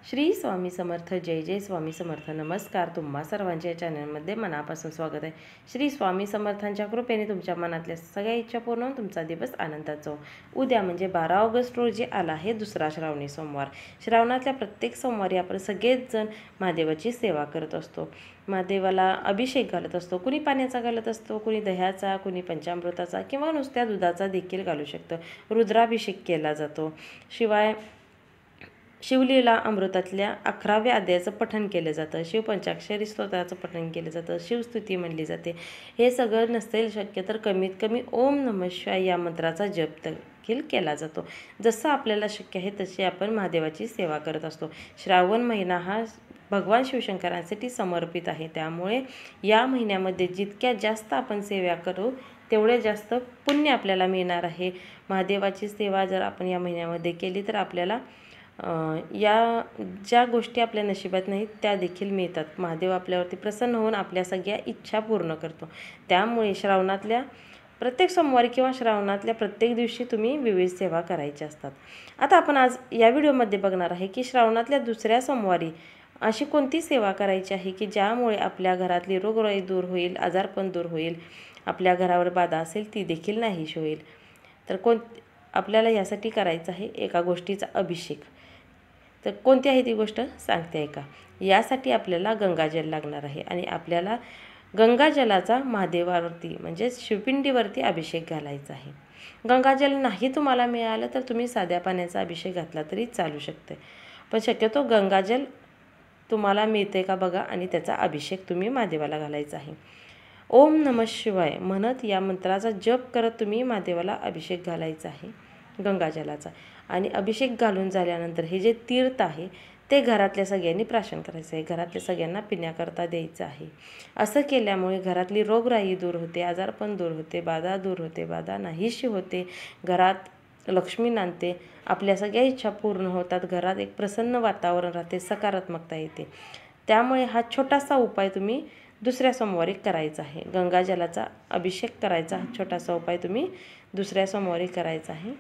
श्री स्वामी समर्थ. जय जय स्वामी समर्थ. नमस्कार. तुम्हा सर्वांच्या चॅनलमध्ये मनापासून स्वागत आहे. श्री स्वामी समर्थांच्या कृपेने तुमच्या मनातल्या सगळ्या इच्छा पूर्ण होऊन तुमचा दिवस आनंदाचा हो. उद्या म्हणजे 12 ऑगस्ट रोजी आला आहे दुसरा श्रावणी सोमवार. श्रावणातल्या प्रत्येक सोमवारी आपण सगळेच जण महादेवाची सेवा करत असतो. महादेवाला अभिषेक घालत असतो. कुणी पाण्याचा घालत असतो, कुणी दह्याचा, कुणी पंचामृताचा किंवा नुसत्या दुधाचा देखील घालू शकतं. रुद्राभिषेक केला जातो. शिवाय शिवलीला अमृतातल्या 11व्या अध्यायाचं पठण केलं जातं. शिवपंचाक्षरी स्तोत्राचं पठण केलं जातं. शिवस्तुती म्हणली जाते. हे सगळं नसेल शक्य तर कमीत कमी ओम नमः शिवाय या मंत्राचा जप देखील केला जातो. जसं आपल्याला शक्य आहे तशी आपण महादेवाची सेवा करत असतो. श्रावण महिना हा भगवान शिवशंकरांसाठी समर्पित आहे. त्यामुळे या महिन्यामध्ये जितक्या जास्त आपण सेवा करू तेवढे जास्त पुण्य आपल्याला मिळणार आहे. महादेवाची सेवा जर आपण या महिन्यामध्ये केली तर आपल्याला या ज्या गोष्टी आपल्या नशिबात नाहीत त्या देखील मिळतात. महादेव आपल्यावरती प्रसन्न होऊन आपल्या सगळ्या इच्छा पूर्ण करतो. त्यामुळे श्रावणातल्या प्रत्येक सोमवारी किंवा श्रावणातल्या प्रत्येक दिवशी तुम्ही विविध सेवा करायच्या असतात. आता आपण आज या व्हिडिओमध्ये बघणार आहे की श्रावणातल्या दुसऱ्या सोमवारी अशी कोणती सेवा करायची आहे की ज्यामुळे आपल्या घरातली रोगराई दूर होईल, आजारपण दूर होईल, आपल्या घरावर बाधा असेल ती देखील नाहीशी होईल. तर आपल्याला यासाठी करायचं आहे एका गोष्टीचा अभिषेक. तर कोणती आहे ती गोष्ट सांगते आहे का. यासाठी आपल्याला गंगाजल लागणार आहे आणि आपल्याला गंगाजलाचा महादेवावरती म्हणजे शिवपिंडीवरती अभिषेक घालायचा आहे. गंगाजल नाही तुम्हाला मिळालं तर तुम्ही साध्या पाण्याचा अभिषेक घातला तरी चालू शकते. पण शक्यतो गंगाजल तुम्हाला मिळते का बघा आणि त्याचा अभिषेक तुम्ही महादेवाला घालायचा आहे. ओम नमः शिवाय म्हणत या मंत्राचा जप करत तुम्ही महादेवाला अभिषेक घालायचा आहे गंगाजलाचा. आणि अभिषेक घालून झाल्यानंतर हे जे तीर्थ आहे ते घरातल्या सगळ्यांनी प्राशन करायचं आहे. घरातल्या सगळ्यांना पिण्याकरता द्यायचं आहे. असं केल्यामुळे घरातली रोगराई दूर होते, आजारपण दूर होते, बाधा दूर होते, बाधा नाहीशी होते, घरात लक्ष्मी नांदते, आपल्या सगळ्या इच्छा पूर्ण होतात, घरात एक प्रसन्न वातावरण राहते, सकारात्मकता येते. त्यामुळे हा छोटासा उपाय तुम्ही दुसऱ्या सोमवारी करायचा आहे. गंगाजलाचा अभिषेक करायचा हा छोटासा उपाय तुम्ही दुसऱ्या सोमवारी करायचा आहे.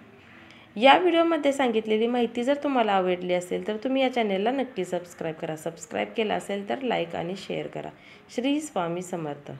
या व्हिडिओमध्ये सांगितलेली माहिती जर तुम्हाला आवडली असेल तर तुम्ही या चॅनेलला नक्की सबस्क्राईब करा. सबस्क्राईब केलं असेल तर लाईक आणि शेअर करा. श्री स्वामी समर्थ.